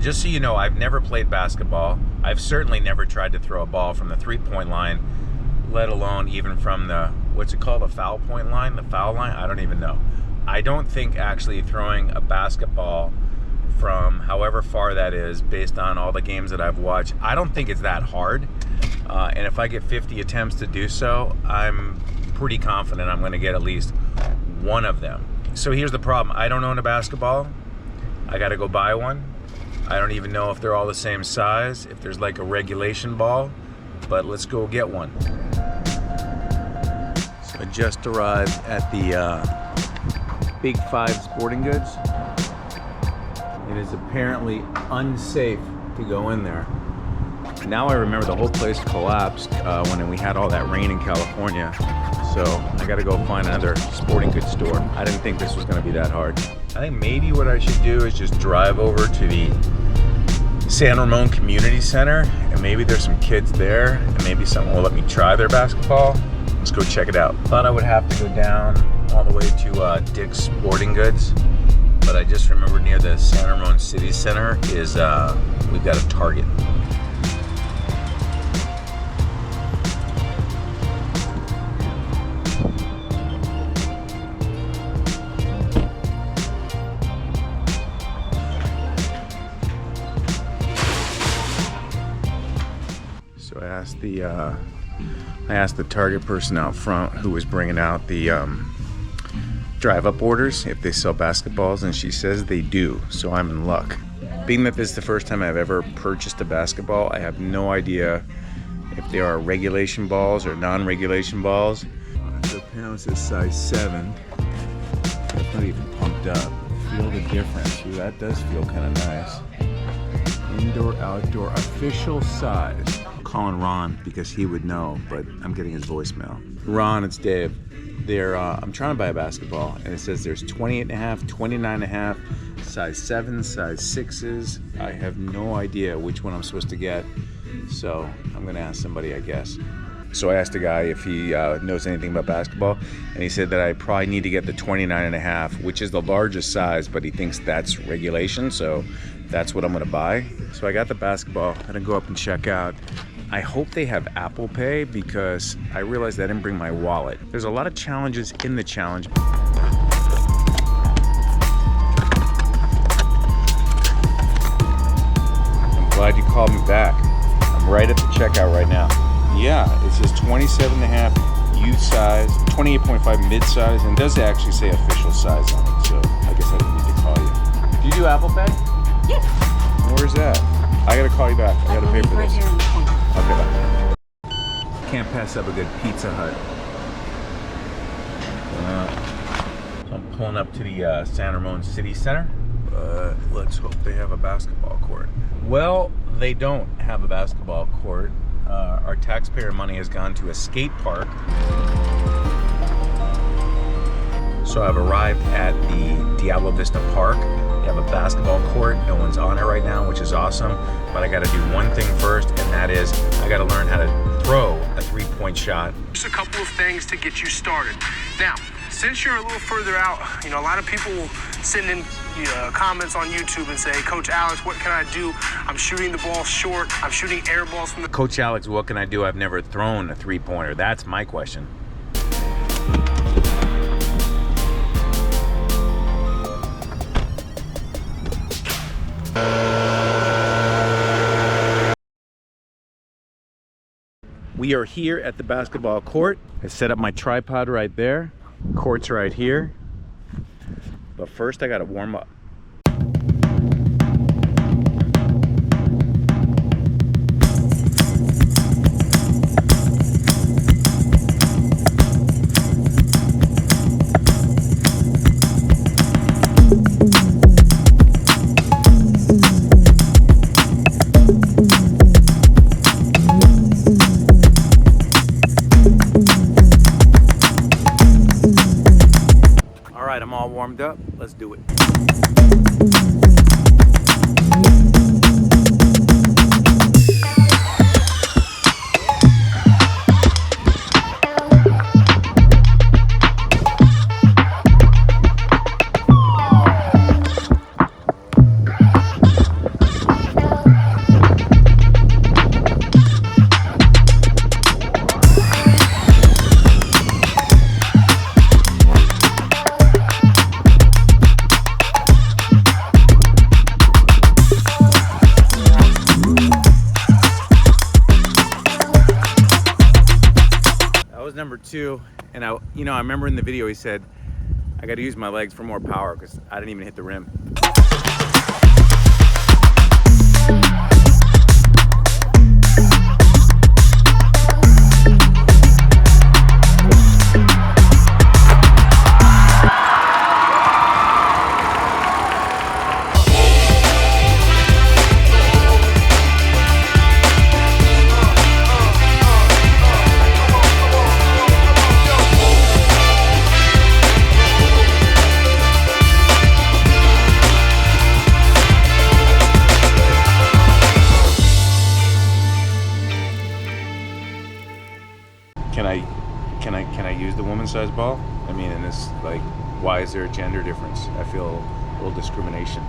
just so you know, I've never played basketball. I've certainly never tried to throw a ball from the three-point line, let alone even from the, what's it called, the foul point line, the foul line? I don't even know. I don't think actually throwing a basketball from however far that is, based on all the games that I've watched, I don't think it's that hard. And if I get 50 attempts to do so, I'm pretty confident I'm going to get at least one of them. So here's the problem. I don't own a basketball. I got to go buy one. I don't even know if they're all the same size, if there's like a regulation ball, but let's go get one. So I just arrived at the Big 5 Sporting Goods. It is apparently unsafe to go in there. Now I remember the whole place collapsed when we had all that rain in California. So I gotta go find another sporting goods store. I didn't think this was gonna be that hard. I think maybe what I should do is just drive over to the San Ramon Community Center, and maybe there's some kids there, and maybe someone will let me try their basketball. Let's go check it out. Thought I would have to go down all the way to Dick's Sporting Goods, but I just remembered near the San Ramon City Center is we've got a Target. So I asked the Target person out front who was bringing out the drive-up orders if they sell basketballs, and she says they do, so I'm in luck. Being that this is the first time I've ever purchased a basketball, I have no idea if they are regulation balls or non-regulation balls. So apparently it says size 7. It's not even pumped up. Feel the difference. Ooh, that does feel kind of nice. Indoor, outdoor, official size. I'm calling Ron because he would know, but I'm getting his voicemail. Ron, it's Dave. I'm trying to buy a basketball, and it says there's 28.5, 29.5, size 7, size 6s. I have no idea which one I'm supposed to get, so I'm gonna ask somebody, I guess. So I asked a guy if he knows anything about basketball, and he said that I probably need to get the 29.5, which is the largest size, but he thinks that's regulation, so that's what I'm gonna buy. So I got the basketball. I'm gonna go up and check out. I hope they have Apple Pay because I realized I didn't bring my wallet. There's a lot of challenges in the challenge. I'm glad you called me back. I'm right at the checkout right now. Yeah, it says 27.5 youth size, 28.5 mid size, and it does actually say official size on it, so I guess I didn't need to call you. Do you do Apple Pay? Yes. Where's that? I gotta call you back. I gotta pay for right this. here in the corner. Okay, bye. Can't pass up a good Pizza Hut. So I'm pulling up to the San Ramon City Center. Let's hope they have a basketball court. Well, they don't have a basketball court. Our taxpayer money has gone to a skate park. So I've arrived at the Diablo Vista Park. They have a basketball court. No one's on it right now, which is awesome. But I got to do one thing first, and that is I got to learn how to throw a three-point shot. Just a couple of things to get you started. Now, since you're a little further out, a lot of people will send in comments on YouTube and say, Coach Alex, what can I do? I'm shooting the ball short. I'm shooting air balls from the... Coach Alex, what can I do? I've never thrown a three-pointer. That's my question. We are here at the basketball court. I set up my tripod right there. Court's right here. But first I gotta warm up. I'm all warmed up. Let's do it. too. And I remember in the video he said, I got to use my legs for more power because I didn't even hit the rim. Can I use the woman-sized ball? I mean, in this, like, why is there a gender difference? I feel a little discrimination.